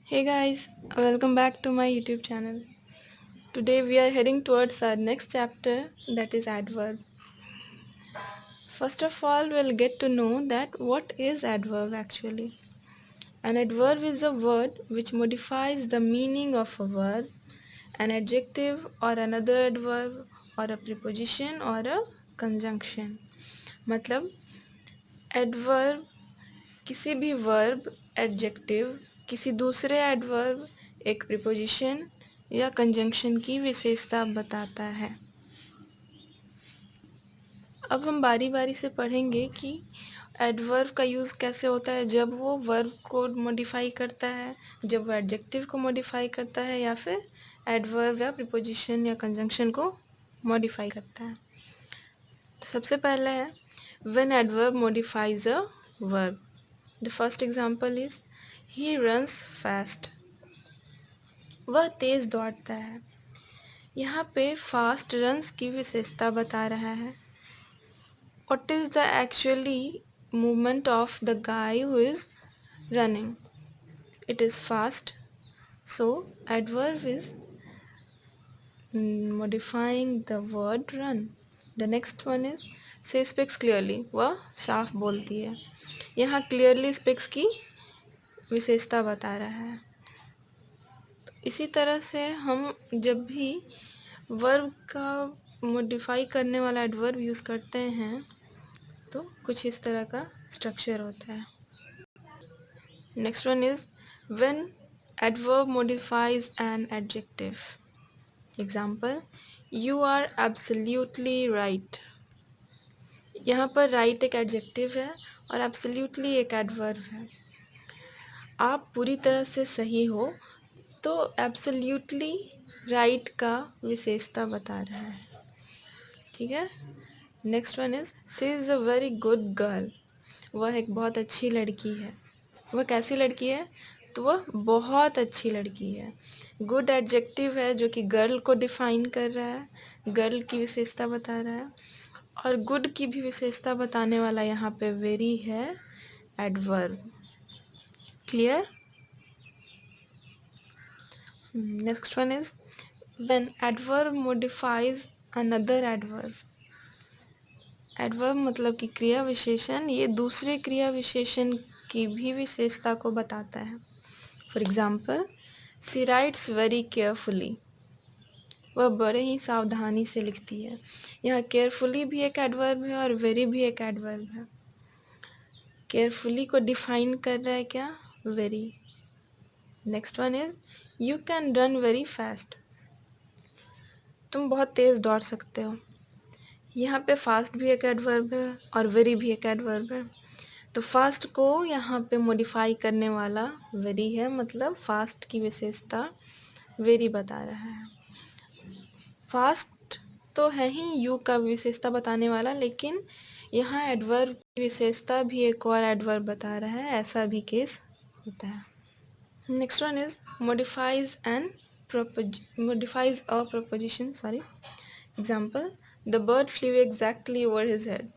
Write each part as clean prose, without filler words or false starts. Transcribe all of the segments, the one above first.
Hey guys, welcome back to my YouTube channel. Today we are heading towards our next chapter, that is adverb. First of all, we'll get to know that what is adverb actually. An adverb is a word which modifies the meaning of a verb, an adjective or another adverb or a preposition or a conjunction. मतलब adverb किसी भी verb, adjective, किसी दूसरे adverb, एक preposition या conjunction की विशेषता बताता है। अब हम बारी बारी से पढ़ेंगे कि एडवर्ब का यूज़ कैसे होता है जब वो वर्ब को मॉडिफाई करता है, जब वो एडजेक्टिव को मॉडिफाई करता है या फिर एडवर्ब या प्रीपोजिशन या कंजंक्शन को मॉडिफाई करता है। तो सबसे पहले है when adverb modifies a verb. The first example is he runs fast. वह तेज़ दौड़ता है। यहाँ पे फास्ट रन्स की विशेषता बता रहा है। What is the actually movement of the guy who is running? It is fast. So adverb is modifying the word run. The next one is से स्पीक्स क्लियरली। वह साफ बोलती है। यहाँ क्लियरली स्पीक्स की विशेषता बता रहा है। इसी तरह से हम जब भी वर्ब का मॉडिफाई करने वाला एडवर्ब यूज़ करते हैं तो कुछ इस तरह का स्ट्रक्चर होता है। Next one is when adverb modifies an adjective. Example, you are absolutely right. यहाँ पर राइट एक एडजेक्टिव है और एब्सोल्युटली एक एडवर्ब है। आप पूरी तरह से सही हो तो एब्सोल्युटली राइट का विशेषता बता रहा है। ठीक है। Next one is she is a very good girl. वह एक बहुत अच्छी लड़की है। वह कैसी लड़की है? तो वह बहुत अच्छी लड़की है। गुड एडजेक्टिव है जो कि गर्ल को डिफाइन कर रहा है, गर्ल की विशेषता बता रहा है। और गुड की भी विशेषता बताने वाला यहाँ पे वेरी है adverb. Clear? Next one is when adverb modifies another adverb. Adverb मतलब कि क्रिया विशेषण, ये दूसरे क्रिया विशेषण की भी विशेषता को बताता है। For example, she writes very carefully. वह बड़े ही सावधानी से लिखती है। यहाँ केयरफुली भी एक एडवर्ब है और वेरी भी एक एडवर्ब है। केयरफुली को डिफाइन कर रहा है क्या? Very. Next one is you can run very fast. तुम बहुत तेज़ दौड़ सकते हो। यहाँ पे फास्ट भी एक एडवर्ब है और वेरी भी एक एडवर्ब है। तो फास्ट को यहाँ पे मॉडिफाई करने वाला वेरी है, मतलब फास्ट की विशेषता वेरी बता रहा है। फास्ट तो है ही यू का विशेषता बताने वाला, लेकिन यहाँ एडवर्ब की विशेषता भी एक और एडवर्ब बता रहा है, ऐसा भी केस होता है। Next one is modifies a preposition. Example, the bird flu exactly over his head.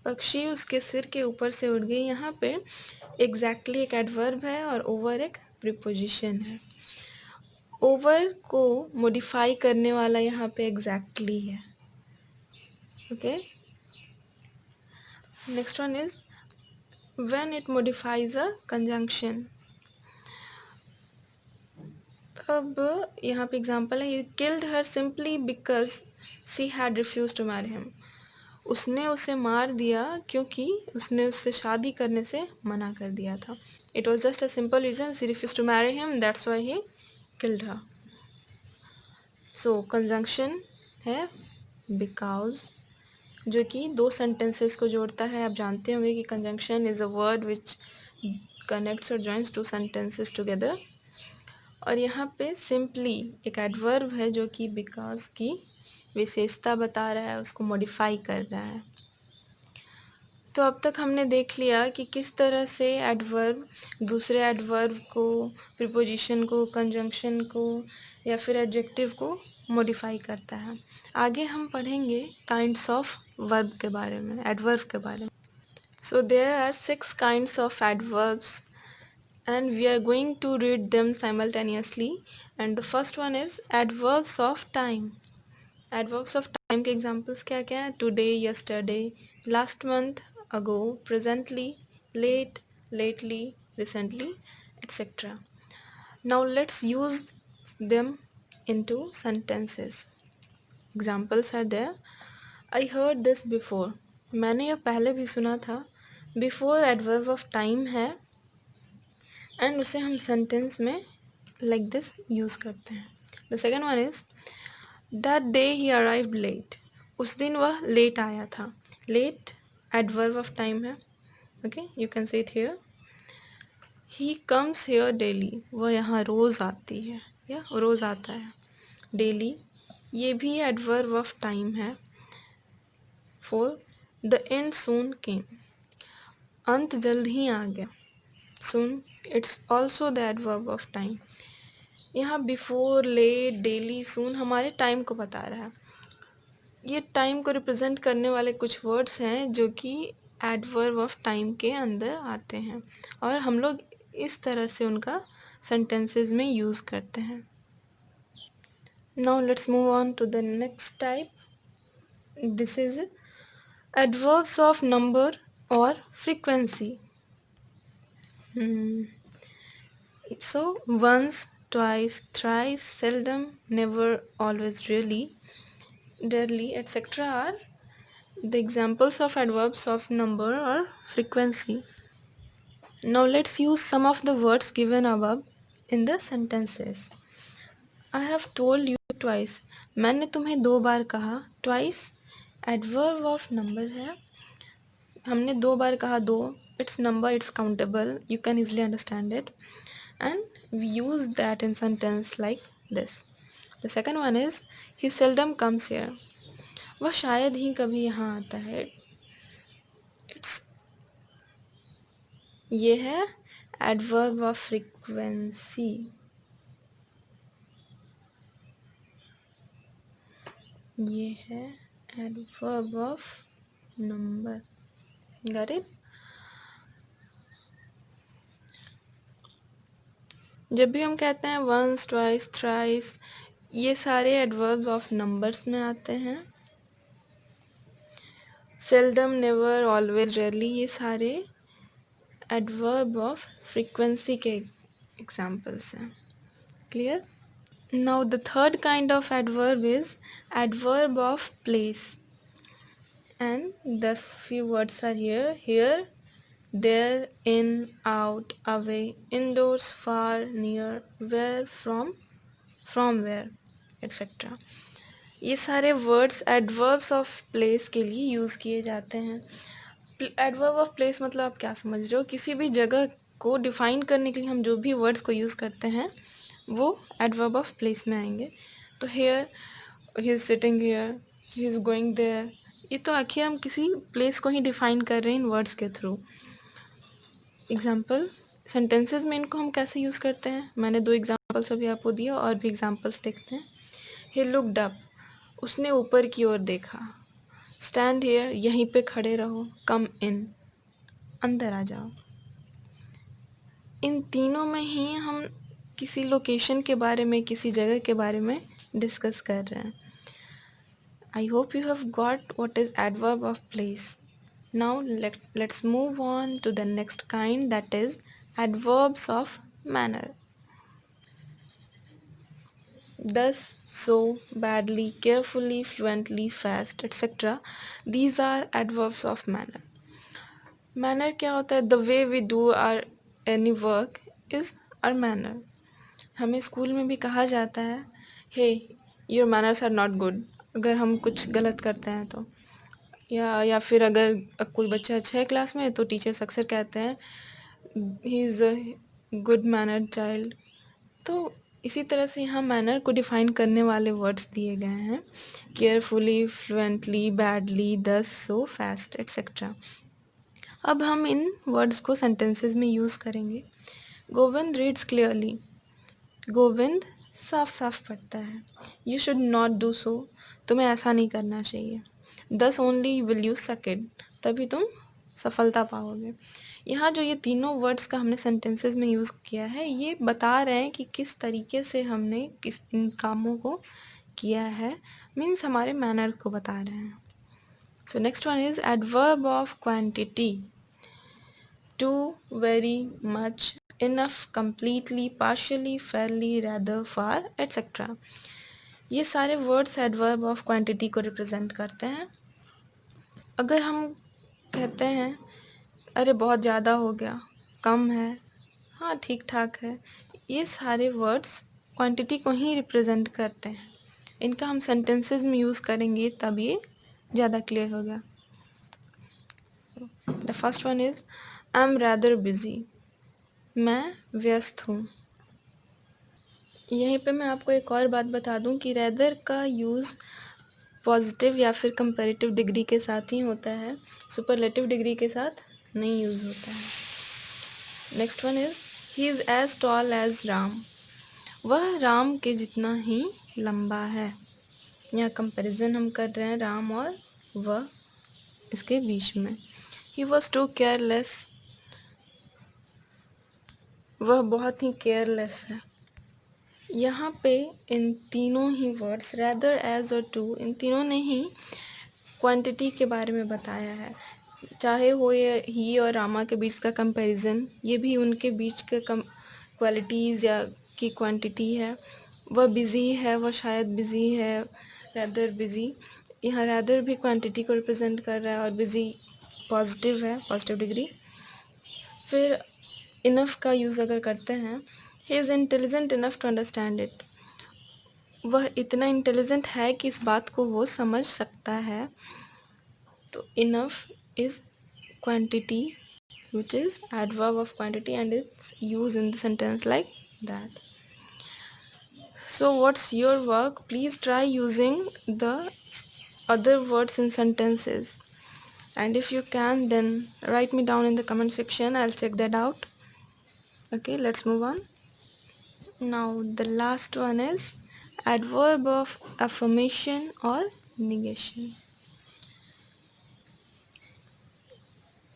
पक्षी उसके सिर के ऊपर से उड़ गई। यहाँ पे एग्जैक्टली एक एडवर्ब है और ओवर एक प्रीपोजिशन है। ओवर को मॉडिफाई करने वाला यहाँ पे एग्जैक्टली है। Okay. Next one is when it modifies a conjunction. अब यहाँ पे एग्जांपल है, he killed her simply because she had refuse to marry him. उसने उसे मार दिया क्योंकि उसने उससे शादी करने से मना कर दिया था। It was just a simple reason, she refuse to marry him, that's why he killed her. So conjunction है बिकॉज, जो कि दो सेंटेंसेस को जोड़ता है। आप जानते होंगे कि conjunction is a word which connects और जॉइंस टू सेंटेंसेस टुगेदर। और यहाँ पे सिंपली एक एडवर्ब है जो कि बिकॉज की विशेषता बता रहा है, उसको मॉडिफाई कर रहा है। तो अब तक हमने देख लिया कि किस तरह से एडवर्ब दूसरे एडवर्ब को, प्रीपोजिशन को, कंजंक्शन को या फिर एडजेक्टिव को मॉडिफाई करता है। आगे हम पढ़ेंगे काइंड्स ऑफ वर्ब के बारे में, एडवर्ब के बारे में। So there are 6 kinds of adverbs and we are going to read them simultaneously. And the first one is adverbs of time. Adverbs of time के examples क्या क्या है? Today, yesterday, last month, ago, presently, late, lately, recently, etc. Now let's use them into sentences. Examples are there. I heard this before. मैंने यह पहले भी सुना था. Before adverb of time है एंड उसे हम सेंटेंस में लाइक दिस यूज़ करते हैं. The second one is that day he arrived late. उस दिन वह लेट आया था. लेट एडवर्ब ऑफ टाइम है. Okay, you can see it here. He comes here daily. वह यहाँ रोज़ आती है या रोज़ आता है. डेली ये भी एडवर्ब ऑफ टाइम है. फोर, द एंड सून केम. अंत जल्द ही आ गया. soon, it's also the adverb of time. यहाँ before, late, daily, soon हमारे टाइम को बता रहा है. ये टाइम को रिप्रेजेंट करने वाले कुछ वर्ड्स हैं जो कि एडवर्ब ऑफ टाइम के अंदर आते हैं और हम लोग इस तरह से उनका सेंटेंसेस में यूज़ करते हैं. Now let's move on to the next type. This is adverbs of number और frequency. So once, twice, thrice, seldom, never, always, really, rarely, etc. are the examples of adverbs of number or frequency. Now let's use some of the words given above in the sentences. I have told you twice. मैंने तुम्हें 2 बार कहा. Twice adverb of number है. हमने 2 बार कहा. 2, it's number, it's countable, you can easily understand it, and we use that in sentence like this. The second one is he seldom comes here. वह शायद ही कभी यहाँ आता है. it's ये है adverb of frequency. ये है adverb of number. Got it? जब भी हम कहते हैं once, twice, thrice, ये सारे adverb of numbers में आते हैं. seldom, never, always, rarely, ये सारे adverb of frequency के examples हैं. Clear? Now the third kind of adverb is adverb of place, and the few words are here. Here, there, in, out, away, indoors, far, near, where, from where, etc. ये सारे words adverbs of place के लिए use किए जाते हैं. Adverb of place मतलब आप क्या समझ रहे हो? किसी भी जगह को डिफ़ाइन करने के लिए हम जो भी वर्ड्स को यूज़ करते हैं वो एडवर्ब ऑफ प्लेस में आएंगे. तो here, he is sitting here, he is going there, ये तो आखिर हम किसी प्लेस को ही डिफ़ाइन कर रहे हैं इन वर्ड्स के थ्रू. एग्जाम्पल सेंटेंसेस में इनको हम कैसे यूज़ करते हैं? मैंने 2 एग्जाम्पल्स अभी आपको दिए और भी एग्जाम्पल्स देखते हैं. ही लुक्ड अप, उसने ऊपर की ओर देखा. स्टैंड हियर, यहीं पे खड़े रहो. कम इन, अंदर आ जाओ. इन तीनों में ही हम किसी लोकेशन के बारे में, किसी जगह के बारे में डिस्कस कर रहे हैं. I hope you have got what is adverb of place. Now let's move on to the next kind, that is adverbs of manner. Thus, so, badly, carefully, fluently, fast, etc. These are adverbs of manner. Manner क्या होता है? The way we do our any work is our manner. हमें school में भी कहा जाता है hey, your manners are not good. अगर हम कुछ गलत करते हैं तो, या फिर अगर कोई बच्चा 6 क्लास में है तो टीचर्स अक्सर कहते हैं he is a good mannered child. तो इसी तरह से यहाँ मैनर को डिफ़ाइन करने वाले वर्ड्स दिए गए हैं. केयरफुली, फ्लुएंटली, बैडली, दस, सो, फास्ट, एट्सेट्रा. अब हम इन वर्ड्स को सेंटेंसेस में यूज़ करेंगे. Govind reads clearly. गोविंद साफ साफ पढ़ता है. You should not do so. तुम्हें ऐसा नहीं करना चाहिए. Thus only will you succeed. तभी तुम सफलता पाओगे। यहाँ जो ये तीनों वर्ड्स का हमने सेंटेंसेस में यूज़ किया है, ये बता रहे हैं कि किस तरीके से हमने इन कामों को किया है, मीन्स हमारे मैनर को बता रहे हैं। So next one is adverb of quantity, too, very, much, enough, completely, partially, fairly, rather, far, etcetera. ये सारे वर्ड्स एडवर्ब ऑफ क्वांटिटी को रिप्रेजेंट करते हैं। अगर हम कहते हैं अरे बहुत ज़्यादा हो गया, कम है, हाँ ठीक ठाक है, ये सारे वर्ड्स क्वांटिटी को ही रिप्रेजेंट करते हैं। इनका हम सेंटेंसेस में यूज़ करेंगे तब ये ज़्यादा क्लियर होगा। The first one is I am rather busy, मैं व्यस्त हूँ। यहीं पे मैं आपको एक और बात बता दूं कि रैदर का यूज़ पॉजिटिव या फिर कंपैरेटिव डिग्री के साथ ही होता है, सुपरलेटिव डिग्री के साथ नहीं यूज़ होता है। Next one is he is as tall as Ram, वह राम के जितना ही लंबा है। यहाँ कंपैरिजन हम कर रहे हैं राम और वह, इसके बीच में। ही वॉज टू केयरलेस, वह बहुत ही केयरलेस है। यहाँ पे इन तीनों ही वर्ड्स रैदर, एज और टू, इन तीनों ने ही क्वांटिटी के बारे में बताया है। चाहे हो ये ही और रामा के बीच का कंपैरिजन, ये भी उनके बीच के क्वालिटीज़ या की क्वांटिटी है। वह बिज़ी है, वह शायद बिज़ी है, रैदर बिज़ी। यहाँ रैदर भी क्वांटिटी को रिप्रेजेंट कर रहा है और बिज़ी पॉजिटिव है, पॉजिटिव डिग्री। फिर इनफ का यूज़ अगर करते हैं, he is intelligent enough to understand it, वह इतना इंटेलिजेंट है कि इस बात को वो समझ सकता है। तो enough is quantity, which is adverb of quantity, and it's used in the sentence like that. So what's your work? Please try using the other words in sentences, and if you can, then write me down in the comment section. I'll check that out. Okay, let's move on. Now the last one is adverb of affirmation or negation.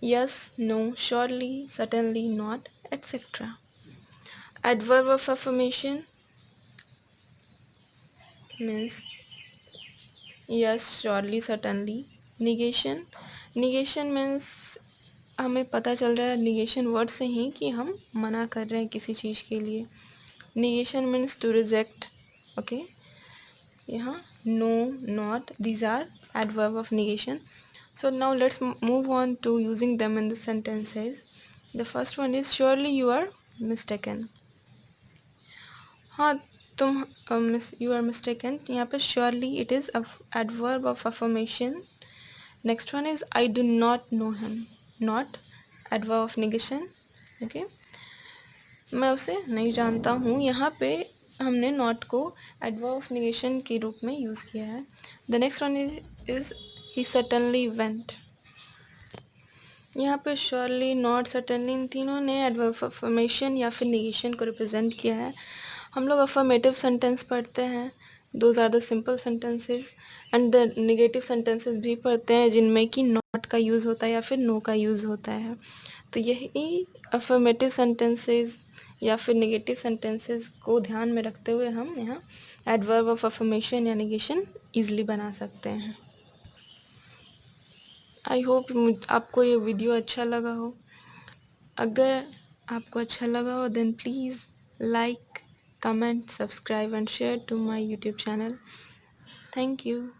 Yes, no, surely, certainly, not, etc. Adverb of affirmation means yes, surely, certainly. Negation means हमें पता चल रहा है negation word से ही कि हम मना कर रहे हैं किसी चीज़ के लिए। Negation means to reject. Okay, यहाँ no, not, these are adverb of negation. So now let's move on to using them in the sentences. The first one is surely you are mistaken. हाँ तुम you are mistaken, यहाँ पे surely it is adverb of affirmation. Next one is I do not know him, not adverb of negation. Okay, मैं उसे नहीं जानता हूँ, यहाँ पे हमने not को adverb of negation के रूप में यूज़ किया है. The next one is he certainly went. यहाँ पे surely, not, certainly, इन तीनों ने adverb of affirmation या फिर negation को represent किया है. हम लोग affirmative sentence पढ़ते हैं, those are the simple sentences, and the negative sentences भी पढ़ते हैं जिनमें कि not का यूज़ होता है या फिर no का यूज़ होता है. तो यही affirmative sentences या फिर negative sentences को ध्यान में रखते हुए हम यहाँ adverb of affirmation या negation easily बना सकते हैं. आई होप आपको ये वीडियो अच्छा लगा हो. अगर आपको अच्छा लगा हो then please like, comment, subscribe and share to my YouTube channel. Thank you.